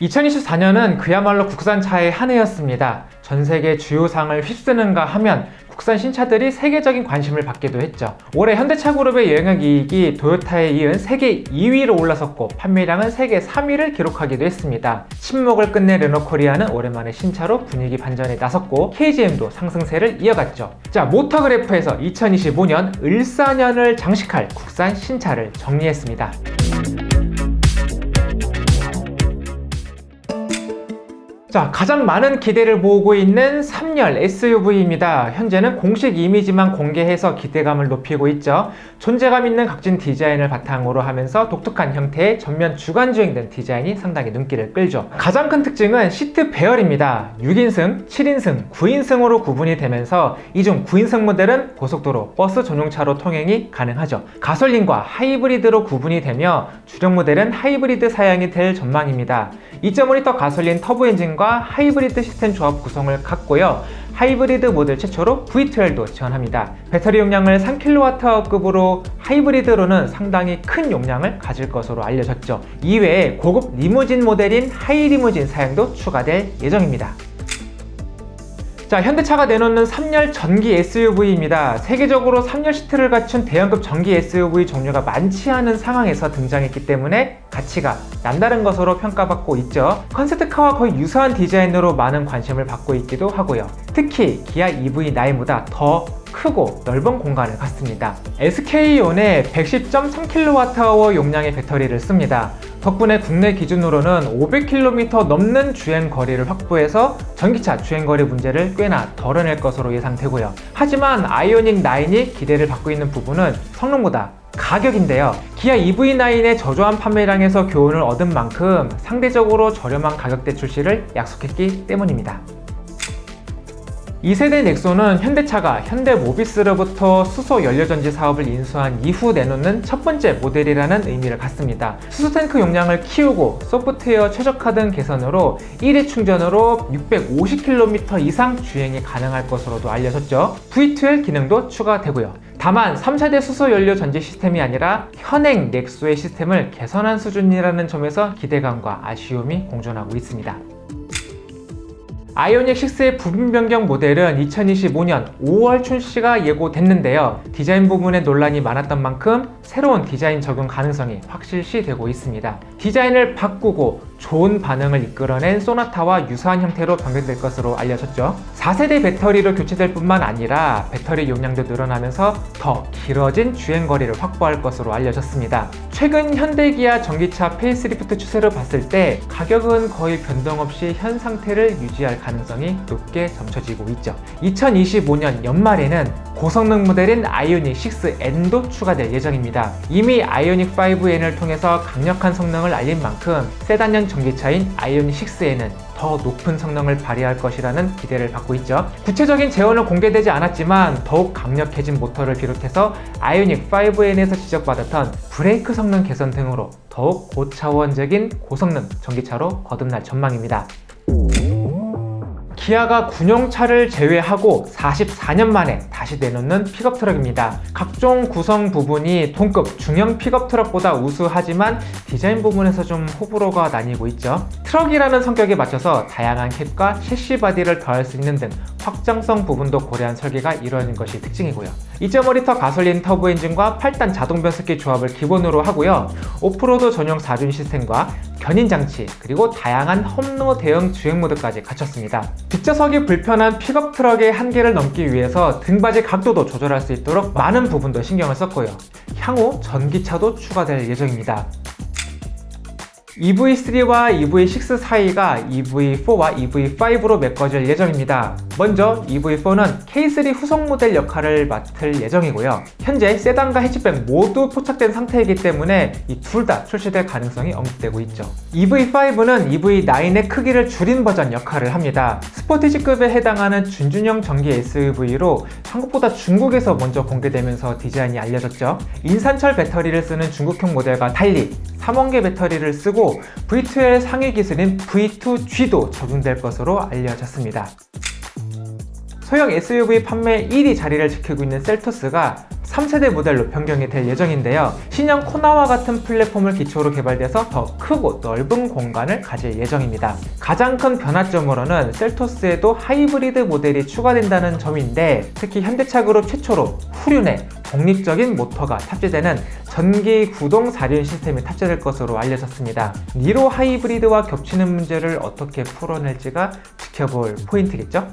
2024년은 그야말로 국산차의 한 해였습니다. 전 세계 주요 상을 휩쓰는가 하면 국산 신차들이 세계적인 관심을 받기도 했죠. 올해 현대차 그룹의 영역이익이 토요타에 이은 세계 2위로 올라섰고 판매량은 세계 3위를 기록하기도 했습니다. 침묵을 끝낸 르노코리아는 오랜만에 신차로 분위기 반전에 나섰고 KGM도 상승세를 이어갔죠. 자, 모터그래프에서 2025년 을사년을 장식할 국산 신차를 정리했습니다. 자, 가장 많은 기대를 모으고 있는 3열 SUV입니다. 현재는 공식 이미지만 공개해서 기대감을 높이고 있죠. 존재감 있는 각진 디자인을 바탕으로 하면서 독특한 형태의 전면 주간주행된 디자인이 상당히 눈길을 끌죠. 가장 큰 특징은 시트 배열입니다. 6인승, 7인승, 9인승으로 구분이 되면서 이 중 9인승 모델은 고속도로, 버스 전용차로 통행이 가능하죠. 가솔린과 하이브리드로 구분이 되며 주력 모델은 하이브리드 사양이 될 전망입니다. 2.5L 가솔린 터보 엔진과 하이브리드 시스템 조합 구성을 갖고요. 하이브리드 모델 최초로 V12도 지원합니다. 배터리 용량을 3kWh급으로 하이브리드로는 상당히 큰 용량을 가질 것으로 알려졌죠. 이외에 고급 리무진 모델인 하이리무진 사양도 추가될 예정입니다. 자, 현대차가 내놓는 3열 전기 SUV입니다. 세계적으로 3열 시트를 갖춘 대형급 전기 SUV 종류가 많지 않은 상황에서 등장했기 때문에 가치가 남다른 것으로 평가받고 있죠. 컨셉트카와 거의 유사한 디자인으로 많은 관심을 받고 있기도 하고요. 특히 기아 EV9보다 더 크고 넓은 공간을 갖습니다. SK온의 110.3kWh 용량의 배터리를 씁니다. 덕분에 국내 기준으로는 500km 넘는 주행 거리를 확보해서 전기차 주행거리 문제를 꽤나 덜어낼 것으로 예상되고요. 하지만 아이오닉 9이 기대를 받고 있는 부분은 성능보다 가격인데요. 기아 EV9의 저조한 판매량에서 교훈을 얻은 만큼 상대적으로 저렴한 가격대 출시를 약속했기 때문입니다. 2세대 넥소는 현대차가 현대모비스로부터 수소 연료전지 사업을 인수한 이후 내놓는 첫 번째 모델이라는 의미를 갖습니다. 수소탱크 용량을 키우고 소프트웨어 최적화 등 개선으로 1회 충전으로 650km 이상 주행이 가능할 것으로도 알려졌죠. V12 기능도 추가되고요. 다만 3세대 수소 연료 전지 시스템이 아니라 현행 넥소의 시스템을 개선한 수준이라는 점에서 기대감과 아쉬움이 공존하고 있습니다. 아이오닉6의 부품 변경 모델은 2025년 5월 출시가 예고됐는데요. 디자인 부분에 논란이 많았던 만큼 새로운 디자인 적용 가능성이 확실시되고 있습니다. 디자인을 바꾸고 좋은 반응을 이끌어낸 소나타와 유사한 형태로 변경될 것으로 알려졌죠. 4세대 배터리로 교체될 뿐만 아니라 배터리 용량도 늘어나면서 더 길어진 주행거리를 확보할 것으로 알려졌습니다. 최근 현대기아 전기차 페이스리프트 추세를 봤을 때 가격은 거의 변동 없이 현 상태를 유지할 가능성이 높게 점쳐지고 있죠. 2025년 연말에는 고성능 모델인 아이오닉 6N도 추가될 예정입니다. 이미 아이오닉 5N을 통해서 강력한 성능을 알린 만큼 세단형 전기차인 아이오닉 6N은 더 높은 성능을 발휘할 것이라는 기대를 받고 있죠. 구체적인 재원은 공개되지 않았지만 더욱 강력해진 모터를 비롯해서 아이오닉 5N에서 지적받았던 브레이크 성능 개선 등으로 더욱 고차원적인 고성능 전기차로 거듭날 전망입니다. 기아가 군용차를 제외하고 44년 만에 다시 내놓는 픽업 트럭입니다. 각종 구성 부분이 동급 중형 픽업 트럭보다 우수하지만 디자인 부분에서 좀 호불호가 나뉘고 있죠. 트럭이라는 성격에 맞춰서 다양한 캡과 셰시 바디를 더할 수 있는 등 확장성 부분도 고려한 설계가 이루어진 것이 특징이고요. 2.5L 가솔린 터보 엔진과 8단 자동 변속기 조합을 기본으로 하고요. 오프로드 전용 4륜 시스템과 견인 장치, 그리고 다양한 험로 대형 주행 모드까지 갖췄습니다. 뒷좌석이 불편한 픽업 트럭의 한계를 넘기 위해서 등받이 각도도 조절할 수 있도록 많은 부분도 신경을 썼고요. 향후 전기차도 추가될 예정입니다. EV3와 EV6 사이가 EV4와 EV5로 메꿔질 예정입니다. 먼저 EV4는 K3 후속 모델 역할을 맡을 예정이고요. 현재 세단과 해치백 모두 포착된 상태이기 때문에 이 둘 다 출시될 가능성이 언급되고 있죠. EV5는 EV9의 크기를 줄인 버전 역할을 합니다. 스포티지급에 해당하는 준준형 전기 SUV로 한국보다 중국에서 먼저 공개되면서 디자인이 알려졌죠. 인산철 배터리를 쓰는 중국형 모델과 달리 3원계 배터리를 쓰고 V2의 상위 기술인 V2G도 적용될 것으로 알려졌습니다. 소형 SUV 판매 1위 자리를 지키고 있는 셀토스가 3세대 모델로 변경이 될 예정인데요. 신형 코나와 같은 플랫폼을 기초로 개발돼서 더 크고 넓은 공간을 가질 예정입니다. 가장 큰 변화점으로는 셀토스에도 하이브리드 모델이 추가된다는 점인데, 특히 현대차 그룹 최초로 후륜에 독립적인 모터가 탑재되는 전기 구동 4륜 시스템이 탑재될 것으로 알려졌습니다. 니로 하이브리드와 겹치는 문제를 어떻게 풀어낼지가 지켜볼 포인트겠죠?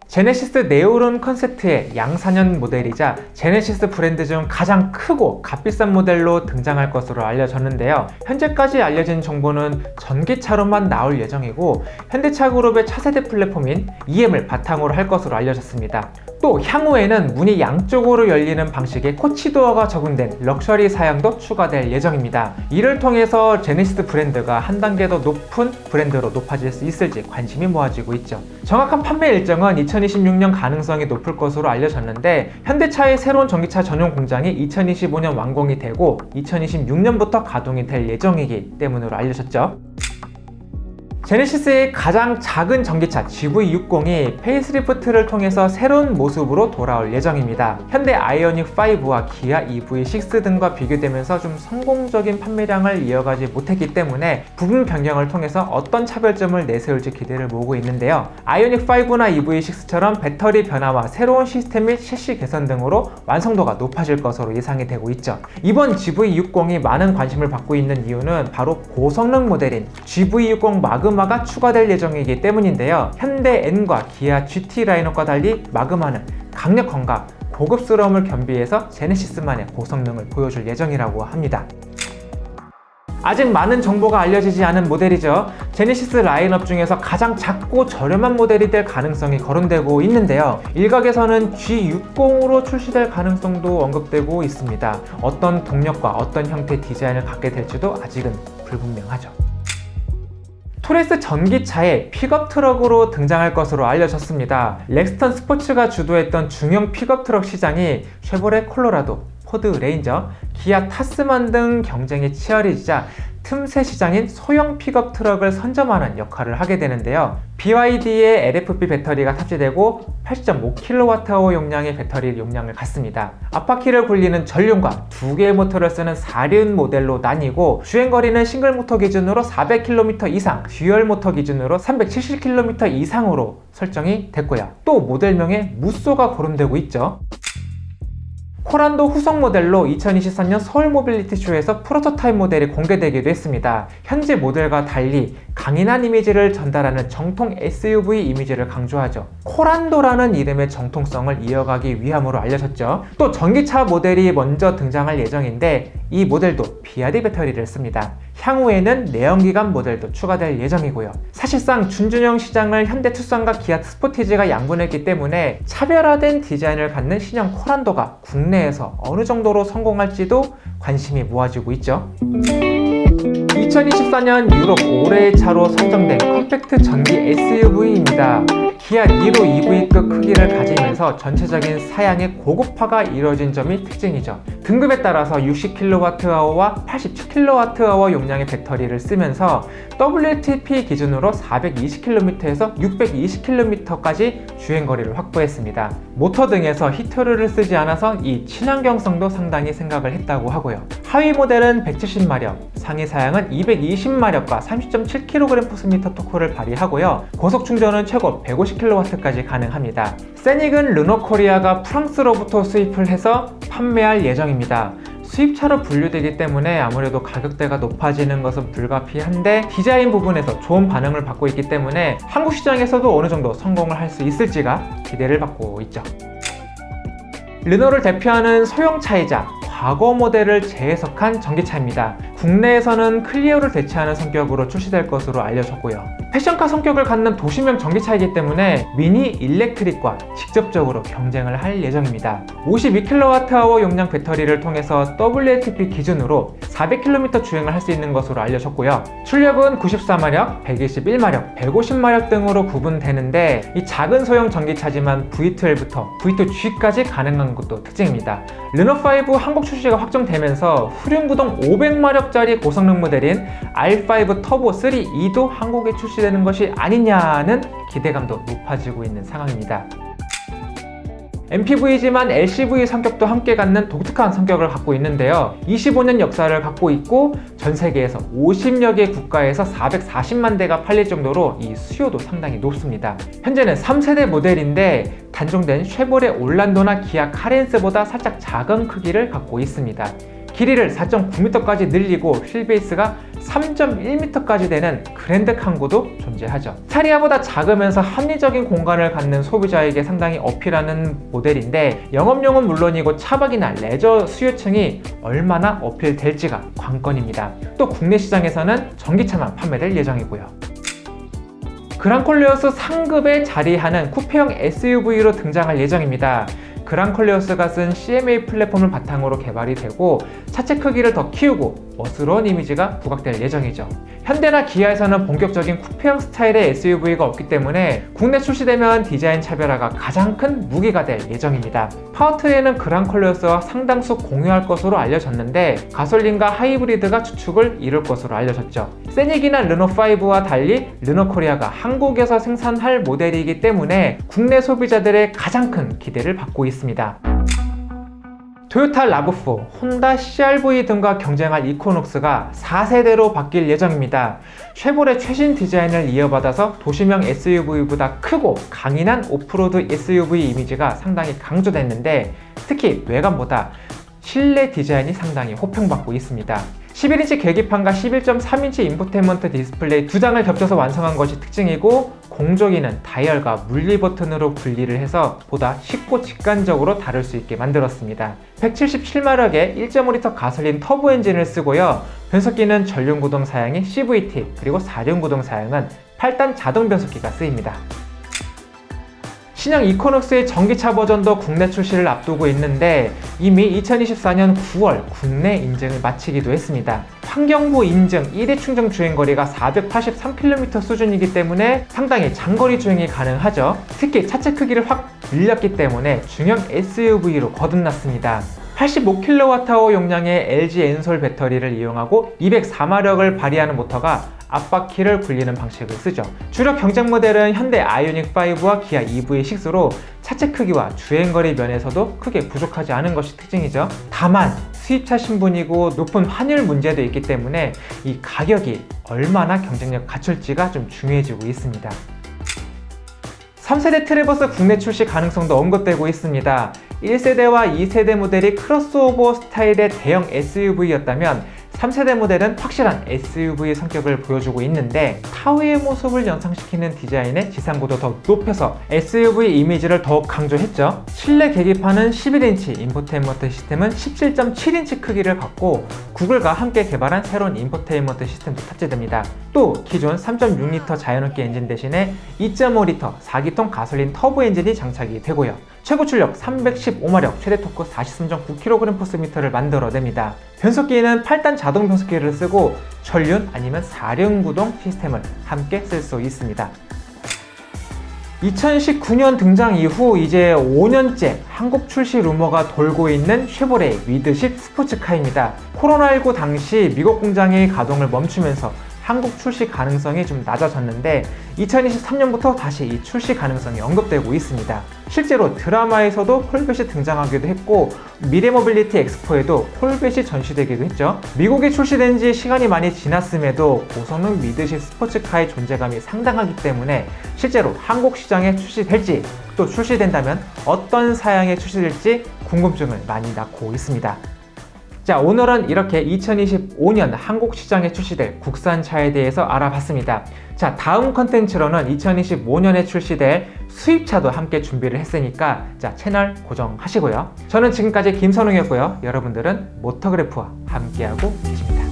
제네시스 네오론 컨셉트의 양산형 모델이자 제네시스 브랜드 중 가장 크고 값비싼 모델로 등장할 것으로 알려졌는데요. 현재까지 알려진 정보는 전기차로만 나올 예정이고, 현대차 그룹의 차세대 플랫폼인 EM을 바탕으로 할 것으로 알려졌습니다. 또 향후에는 문이 양쪽으로 열리는 방식의 코치도어가 적용된 럭셔리 사양도 추가될 예정입니다. 이를 통해서 제네시스 브랜드가 한 단계 더 높은 브랜드로 높아질 수 있을지 관심이 모아지고 있죠. 정확한 판매 일정은 2026년 가능성이 높을 것으로 알려졌는데, 현대차의 새로운 전기차 전용 공장이 2025년 완공이 되고 2026년부터 가동이 될 예정이기 때문으로 알려졌죠. 제네시스의 가장 작은 전기차 GV60이 페이스리프트를 통해서 새로운 모습으로 돌아올 예정입니다. 현대 아이오닉5와 기아 EV6 등과 비교되면서 좀 성공적인 판매량을 이어가지 못했기 때문에 부분 변경을 통해서 어떤 차별점을 내세울지 기대를 모으고 있는데요. 아이오닉5나 EV6처럼 배터리 변화와 새로운 시스템 및 셰시 개선 등으로 완성도가 높아질 것으로 예상이 되고 있죠. 이번 GV60이 많은 관심을 받고 있는 이유는 바로 고성능 모델인 GV60 마그마가 추가될 예정이기 때문인데요. 현대 N과 기아 GT 라인업과 달리 마그마는 강력함과 고급스러움을 겸비해서 제네시스만의 고성능을 보여줄 예정이라고 합니다. 아직 많은 정보가 알려지지 않은 모델이죠. 제네시스 라인업 중에서 가장 작고 저렴한 모델이 될 가능성이 거론되고 있는데요. 일각에서는 G60으로 출시될 가능성도 언급되고 있습니다. 어떤 동력과 어떤 형태의 디자인을 갖게 될지도 아직은 불분명하죠. 토레스 전기차에 픽업 트럭으로 등장할 것으로 알려졌습니다. 렉스턴 스포츠가 주도했던 중형 픽업 트럭 시장이 쉐보레 콜로라도, 포드 레인저, 기아 타스만 등 경쟁이 치열해지자 틈새 시장인 소형 픽업 트럭을 선점하는 역할을 하게 되는데요. BYD의 LFP 배터리가 탑재되고 80.5kWh 용량의 배터리 용량을 갖습니다. 앞바퀴를 굴리는 전륜과 두 개의 모터를 쓰는 4륜 모델로 나뉘고, 주행거리는 싱글 모터 기준으로 400km 이상, 듀얼 모터 기준으로 370km 이상으로 설정이 됐고요. 또 모델명에 무쏘가 거론되고 있죠. 코란도 후속 모델로 2023년 서울 모빌리티 쇼에서 프로토타입 모델이 공개되기도 했습니다. 현재 모델과 달리 강인한 이미지를 전달하는 정통 SUV 이미지를 강조하죠. 코란도라는 이름의 정통성을 이어가기 위함으로 알려졌죠. 또 전기차 모델이 먼저 등장할 예정인데, 이 모델도 BRD 배터리를 씁니다. 향후에는 내연기관 모델도 추가될 예정이고요. 사실상 준준형 시장을 현대 투싼과 기아 스포티지가 양분했기 때문에 차별화된 디자인을 갖는 신형 코란도가 국내에서 어느 정도로 성공할지도 관심이 모아지고 있죠. 2024년 유럽 올해의 차로 선정된 컴팩트 전기 SUV입니다. 기아 니로 EV급 크기를 가지면서 전체적인 사양의 고급화가 이루어진 점이 특징이죠. 등급에 따라서 60kWh와 87kWh 용량의 배터리를 쓰면서 WLTP 기준으로 420km에서 620km까지 주행거리를 확보했습니다. 모터 등에서 히터류를 쓰지 않아서 이 친환경성도 상당히 생각을 했다고 하고요. 하위 모델은 170마력, 상위 사양은 220마력과 30.7kg/m 토크를 발휘하고요. 고속 충전은 최고 150kW까지 가능합니다. 세닉은 르노코리아가 프랑스로부터 수입을 해서 판매할 예정입니다. 수입차로 분류되기 때문에 아무래도 가격대가 높아지는 것은 불가피한데, 디자인 부분에서 좋은 반응을 받고 있기 때문에 한국 시장에서도 어느 정도 성공을 할 수 있을지가 기대를 받고 있죠. 르노를 대표하는 소형차이자 과거 모델을 재해석한 전기차입니다. 국내에서는 클리오를 대체하는 성격으로 출시될 것으로 알려졌고요. 패션카 성격을 갖는 도시명 전기차이기 때문에 미니 일렉트릭과 직접적으로 경쟁을 할 예정입니다. 52kWh 용량 배터리를 통해서 WLTP 기준으로 400km 주행을 할 수 있는 것으로 알려졌고요. 출력은 94마력, 121마력, 150마력 등으로 구분되는데, 이 작은 소형 전기차지만 V12부터 V2G까지 가능한 것도 특징입니다. 르노5 한국 출시가 확정되면서 후륜구동 500마력짜리 고성능 모델인 R5 터보 3E도 한국에 출시되는 것이 아니냐는 기대감도 높아지고 있는 상황입니다. MPV지만 LCV 성격도 함께 갖는 독특한 성격을 갖고 있는데요. 25년 역사를 갖고 있고 전 세계에서 50여 개 국가에서 440만 대가 팔릴 정도로 이 수요도 상당히 높습니다. 현재는 3세대 모델인데 단종된 쉐보레 올란도나 기아 카렌스보다 살짝 작은 크기를 갖고 있습니다. 길이를 4.9m까지 늘리고 휠베이스가 3.1m까지 되는 그랜드 칸고도 존재하죠. 스타리아보다 작으면서 합리적인 공간을 갖는 소비자에게 상당히 어필하는 모델인데 영업용은 물론이고 차박이나 레저 수요층이 얼마나 어필될지가 관건입니다. 또 국내 시장에서는 전기차만 판매될 예정이고요. 그랑콜레오스 상급에 자리하는 쿠페형 SUV로 등장할 예정입니다. 그랑콜레오스가 쓴 CMA 플랫폼을 바탕으로 개발이 되고 차체 크기를 더 키우고 멋스러운 이미지가 부각될 예정이죠. 현대나 기아에서는 본격적인 쿠페형 스타일의 SUV가 없기 때문에 국내 출시되면 디자인 차별화가 가장 큰 무기가 될 예정입니다. 파워트레인은 그랑콜레오스와 상당수 공유할 것으로 알려졌는데 가솔린과 하이브리드가 주축을 이룰 것으로 알려졌죠. 세닉이나 르노5와 달리 르노코리아가 한국에서 생산할 모델이기 때문에 국내 소비자들의 가장 큰 기대를 받고 있습니다. 토요타 라브4, 혼다 CR-V 등과 경쟁할 이코녹스가 4세대로 바뀔 예정입니다. 쉐보레 최신 디자인을 이어받아서 도시명 SUV보다 크고 강인한 오프로드 SUV 이미지가 상당히 강조됐는데 특히 외관보다 실내 디자인이 상당히 호평받고 있습니다. 11인치 계기판과 11.3인치 인포테인먼트 디스플레이 두 장을 겹쳐서 완성한 것이 특징이고 공조기는 다이얼과 물리 버튼으로 분리를 해서 보다 쉽고 직관적으로 다룰 수 있게 만들었습니다. 177마력의 1.5L 가솔린 터보 엔진을 쓰고요. 변속기는 전륜구동 사양이 CVT 그리고 4륜구동 사양은 8단 자동 변속기가 쓰입니다. 신형 이코녹스의 전기차 버전도 국내 출시를 앞두고 있는데 이미 2024년 9월 국내 인증을 마치기도 했습니다. 환경부 인증 1회 충전 주행거리가 483km 수준이기 때문에 상당히 장거리 주행이 가능하죠. 특히 차체 크기를 확 늘렸기 때문에 중형 SUV로 거듭났습니다. 85kWh 용량의 LG 엔솔 배터리를 이용하고 204마력을 발휘하는 모터가 앞바퀴를 굴리는 방식을 쓰죠. 주력 경쟁 모델은 현대 아이오닉5와 기아 EV6로 차체 크기와 주행거리 면에서도 크게 부족하지 않은 것이 특징이죠. 다만 수입차 신분이고 높은 환율 문제도 있기 때문에 이 가격이 얼마나 경쟁력 갖출지가 좀 중요해지고 있습니다. 3세대 트래버스 국내 출시 가능성도 언급되고 있습니다. 1세대와 2세대 모델이 크로스오버 스타일의 대형 SUV였다면 3세대 모델은 확실한 SUV 성격을 보여주고 있는데 타우의 모습을 연상시키는 디자인의 지상고도 더 높여서 SUV 이미지를 더욱 강조했죠. 실내 계기판은 11인치, 인포테인먼트 시스템은 17.7인치 크기를 갖고 구글과 함께 개발한 새로운 인포테인먼트 시스템도 탑재됩니다. 또 기존 3.6L 자연흡기 엔진 대신에 2.5L 4기통 가솔린 터보 엔진이 장착이 되고요. 최고 출력 315마력, 최대 토크 43.9kgm/m를 만들어냅니다. 변속기는 8단 자동 변속기를 쓰고 전륜 아니면 4륜 구동 시스템을 함께 쓸 수 있습니다. 2019년 등장 이후 이제 5년째 한국 출시 루머가 돌고 있는 쉐보레 위드십 스포츠카입니다. 코로나19 당시 미국 공장의 가동을 멈추면서 한국 출시 가능성이 좀 낮아졌는데 2023년부터 다시 이 출시 가능성이 언급되고 있습니다. 실제로 드라마에서도 콜벳이 등장하기도 했고 미래모빌리티 엑스포에도 콜벳이 전시되기도 했죠. 미국에 출시된 지 시간이 많이 지났음에도 고성능 미드십 스포츠카의 존재감이 상당하기 때문에 실제로 한국 시장에 출시될지 또 출시된다면 어떤 사양에 출시될지 궁금증을 많이 낳고 있습니다. 자, 오늘은 이렇게 2025년 한국 시장에 출시될 국산차에 대해서 알아봤습니다. 자, 다음 컨텐츠로는 2025년에 출시될 수입차도 함께 준비를 했으니까 자, 채널 고정하시고요. 저는 지금까지 김선웅이었고요. 여러분들은 모터그래프와 함께하고 계십니다.